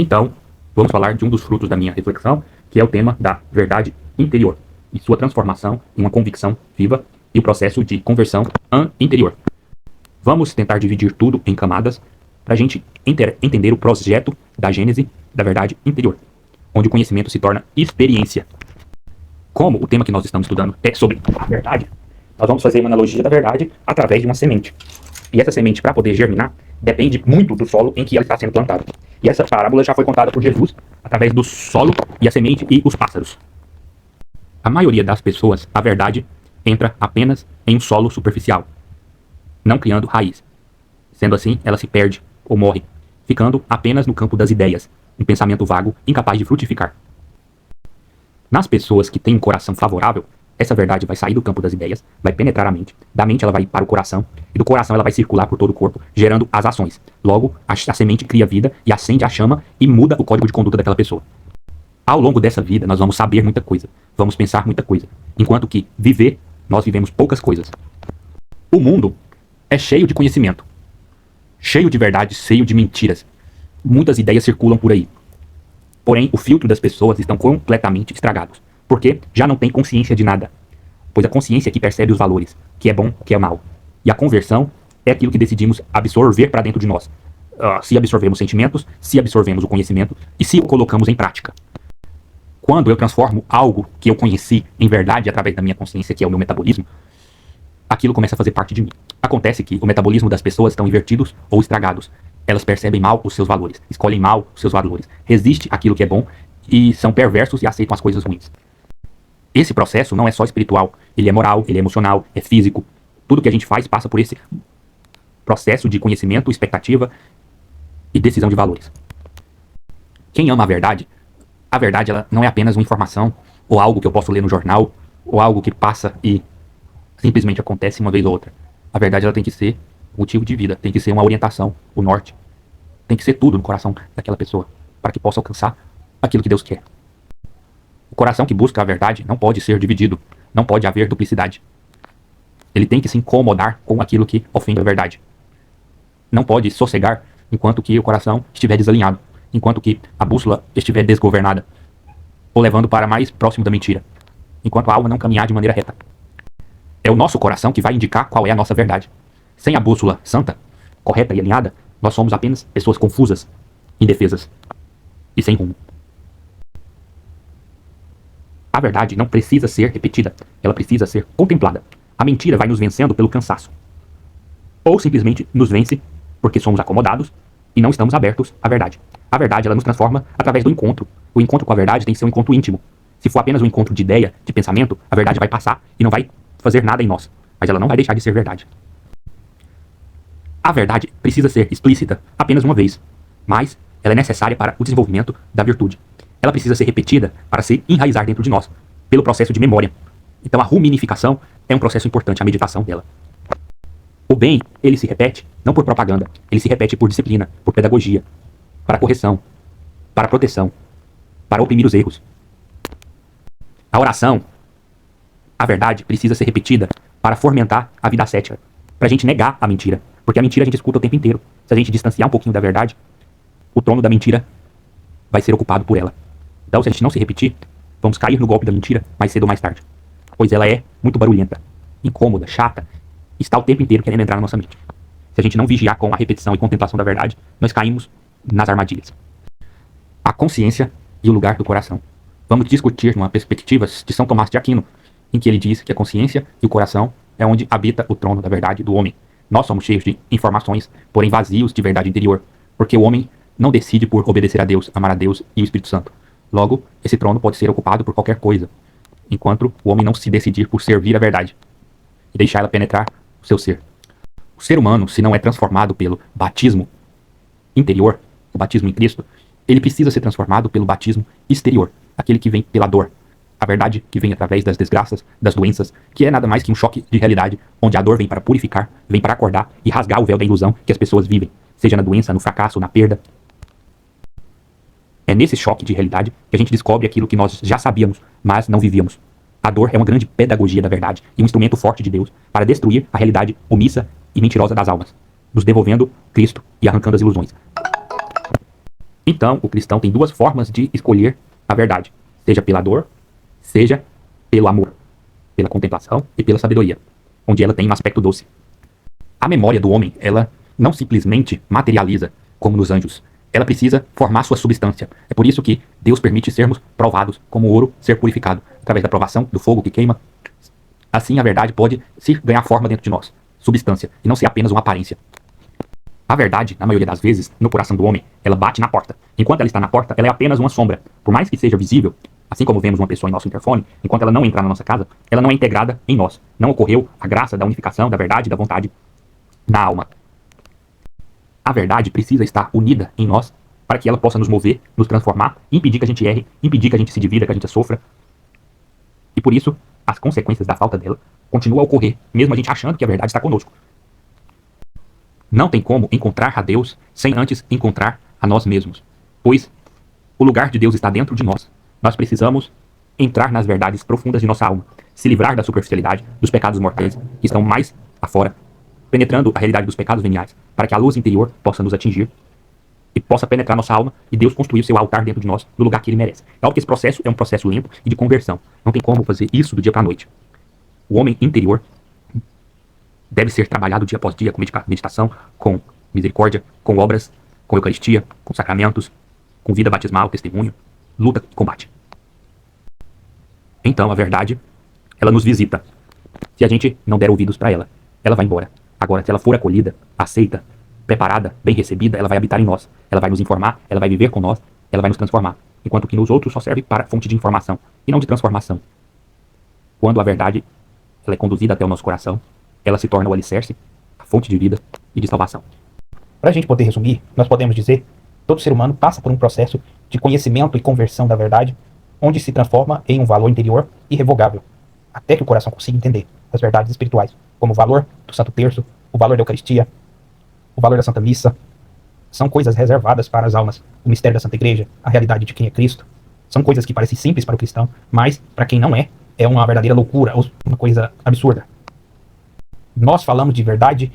Então, vamos falar de um dos frutos da minha reflexão, que é o tema da verdade interior e sua transformação em uma convicção viva e o processo de conversão interior. Vamos tentar dividir tudo em camadas para a gente entender o projeto da gênese da verdade interior, onde o conhecimento se torna experiência. Como o tema que nós estamos estudando é sobre a verdade, nós vamos fazer uma analogia da verdade através de uma semente. E essa semente, para poder germinar, depende muito do solo em que ela está sendo plantada. E essa parábola já foi contada por Jesus através do solo e a semente e os pássaros. A maioria das pessoas, a verdade entra apenas em um solo superficial, não criando raiz. Sendo assim, ela se perde ou morre, ficando apenas no campo das ideias, um pensamento vago, incapaz de frutificar. Nas pessoas que têm um coração favorável, essa verdade vai sair do campo das ideias, vai penetrar a mente, da mente ela vai para o coração, e do coração ela vai circular por todo o corpo, gerando as ações. Logo, a semente cria vida e acende a chama e muda o código de conduta daquela pessoa. Ao longo dessa vida, nós vamos saber muita coisa, vamos pensar muita coisa, enquanto que viver, nós vivemos poucas coisas. O mundo é cheio de conhecimento, cheio de verdades, cheio de mentiras. Muitas ideias circulam por aí. Porém, o filtro das pessoas estão completamente estragados, porque já não tem consciência de nada. Pois a consciência é que percebe os valores, que é bom, que é mal. E a conversão é aquilo que decidimos absorver para dentro de nós. Se absorvemos sentimentos, se absorvemos o conhecimento e se o colocamos em prática. Quando eu transformo algo que eu conheci em verdade através da minha consciência, que é o meu metabolismo, aquilo começa a fazer parte de mim. Acontece que o metabolismo das pessoas estão invertidos ou estragados. Elas percebem mal os seus valores, escolhem mal os seus valores, resistem àquilo que é bom e são perversos e aceitam as coisas ruins. Esse processo não é só espiritual, ele é moral, ele é emocional, é físico. Tudo que a gente faz passa por esse processo de conhecimento, expectativa e decisão de valores. Quem ama a verdade ela não é apenas uma informação ou algo que eu posso ler no jornal ou algo que passa e simplesmente acontece uma vez ou outra. A verdade ela tem que ser motivo de vida, tem que ser uma orientação, o norte. Tem que ser tudo no coração daquela pessoa para que possa alcançar aquilo que Deus quer. O coração que busca a verdade não pode ser dividido, não pode haver duplicidade. Ele tem que se incomodar com aquilo que ofende a verdade. Não pode sossegar enquanto que o coração estiver desalinhado, enquanto que a bússola estiver desgovernada, ou levando para mais próximo da mentira, enquanto a alma não caminhar de maneira reta. É o nosso coração que vai indicar qual é a nossa verdade. Sem a bússola santa, correta e alinhada, nós somos apenas pessoas confusas, indefesas e sem rumo. A verdade não precisa ser repetida, ela precisa ser contemplada. A mentira vai nos vencendo pelo cansaço. Ou simplesmente nos vence porque somos acomodados e não estamos abertos à verdade. A verdade ela nos transforma através do encontro. O encontro com a verdade tem que ser um encontro íntimo. Se for apenas um encontro de ideia, de pensamento, a verdade vai passar e não vai fazer nada em nós. Mas ela não vai deixar de ser verdade. A verdade precisa ser explícita apenas uma vez, mas ela é necessária para o desenvolvimento da virtude. Ela precisa ser repetida para se enraizar dentro de nós, pelo processo de memória. Então a rumificação é um processo importante, a meditação dela. O bem, ele se repete não por propaganda, ele se repete por disciplina, por pedagogia, para correção, para proteção, para oprimir os erros. A oração, a verdade, precisa ser repetida para fomentar a vida ascética, para a gente negar a mentira, porque a mentira a gente escuta o tempo inteiro. Se a gente distanciar um pouquinho da verdade, o trono da mentira vai ser ocupado por ela. Então, se a gente não se repetir, vamos cair no golpe da mentira mais cedo ou mais tarde, pois ela é muito barulhenta, incômoda, chata, está o tempo inteiro querendo entrar na nossa mente. Se a gente não vigiar com a repetição e contemplação da verdade, nós caímos nas armadilhas. A consciência e o lugar do coração. Vamos discutir uma perspectiva de São Tomás de Aquino, em que ele diz que a consciência e o coração é onde habita o trono da verdade do homem. Nós somos cheios de informações, porém vazios de verdade interior, porque o homem não decide por obedecer a Deus, amar a Deus e o Espírito Santo. Logo, esse trono pode ser ocupado por qualquer coisa, enquanto o homem não se decidir por servir a verdade e deixar ela penetrar o seu ser. O ser humano, se não é transformado pelo batismo interior, o batismo em Cristo, ele precisa ser transformado pelo batismo exterior, aquele que vem pela dor. A verdade que vem através das desgraças, das doenças, que é nada mais que um choque de realidade, onde a dor vem para purificar, vem para acordar e rasgar o véu da ilusão que as pessoas vivem, seja na doença, no fracasso, na perda. É nesse choque de realidade que a gente descobre aquilo que nós já sabíamos, mas não vivíamos. A dor é uma grande pedagogia da verdade e um instrumento forte de Deus para destruir a realidade omissa e mentirosa das almas, nos devolvendo Cristo e arrancando as ilusões. Então, o cristão tem duas formas de escolher a verdade, seja pela dor, seja pelo amor, pela contemplação e pela sabedoria, onde ela tem um aspecto doce. A memória do homem, ela não simplesmente materializa como nos anjos. Ela precisa formar sua substância. É por isso que Deus permite sermos provados, como o ouro ser purificado, através da provação do fogo que queima. Assim a verdade pode se ganhar forma dentro de nós, substância, e não ser apenas uma aparência. A verdade, na maioria das vezes, no coração do homem, ela bate na porta. Enquanto ela está na porta, ela é apenas uma sombra. Por mais que seja visível, assim como vemos uma pessoa em nosso interfone, enquanto ela não entrar na nossa casa, ela não é integrada em nós. Não ocorreu a graça da unificação, da verdade e da vontade na alma. A verdade precisa estar unida em nós para que ela possa nos mover, nos transformar, impedir que a gente erre, impedir que a gente se divida, que a gente sofra. E por isso, as consequências da falta dela continuam a ocorrer, mesmo a gente achando que a verdade está conosco. Não tem como encontrar a Deus sem antes encontrar a nós mesmos, pois o lugar de Deus está dentro de nós. Nós precisamos entrar nas verdades profundas de nossa alma, se livrar da superficialidade, dos pecados mortais que estão mais afora, penetrando a realidade dos pecados veniais, para que a luz interior possa nos atingir e possa penetrar nossa alma e Deus construir o seu altar dentro de nós, no lugar que Ele merece. É óbvio que esse processo é um processo lento e de conversão. Não tem como fazer isso do dia para a noite. O homem interior deve ser trabalhado dia após dia com meditação, com misericórdia, com obras, com eucaristia, com sacramentos, com vida batismal, testemunho, luta e combate. Então a verdade, ela nos visita. Se a gente não der ouvidos para ela, ela vai embora. Agora, se ela for acolhida, aceita, preparada, bem recebida, ela vai habitar em nós. Ela vai nos informar, ela vai viver com nós, ela vai nos transformar. Enquanto que nos outros só serve para fonte de informação e não de transformação. Quando a verdade ela é conduzida até o nosso coração, ela se torna o alicerce, a fonte de vida e de salvação. Para a gente poder resumir, nós podemos dizer que todo ser humano passa por um processo de conhecimento e conversão da verdade, onde se transforma em um valor interior irrevogável, até que o coração consiga entender as verdades espirituais, como o valor do Santo Terço, o valor da Eucaristia, o valor da Santa Missa. São coisas reservadas para as almas. O mistério da Santa Igreja, a realidade de quem é Cristo, são coisas que parecem simples para o cristão, mas para quem não é uma verdadeira loucura, ou uma coisa absurda. Nós falamos de verdade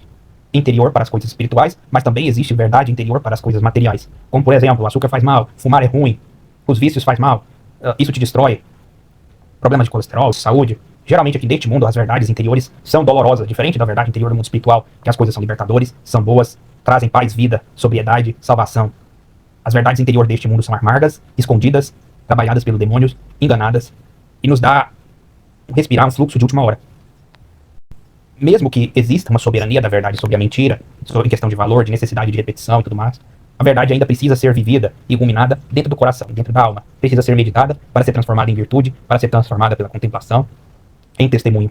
interior para as coisas espirituais, mas também existe verdade interior para as coisas materiais. Como, por exemplo, o açúcar faz mal, fumar é ruim, os vícios faz mal, isso te destrói, problemas de colesterol, saúde. Geralmente aqui deste mundo as verdades interiores são dolorosas, diferente da verdade interior do mundo espiritual, que as coisas são libertadores, são boas, trazem paz, vida, sobriedade, salvação. As verdades interiores deste mundo são amargas, escondidas, trabalhadas pelos demônios, enganadas, e nos dá respirar um fluxo de última hora. Mesmo que exista uma soberania da verdade sobre a mentira, em questão de valor, de necessidade de repetição e tudo mais, a verdade ainda precisa ser vivida e ruminada dentro do coração, dentro da alma. Precisa ser meditada para ser transformada em virtude, para ser transformada pela contemplação, em testemunho.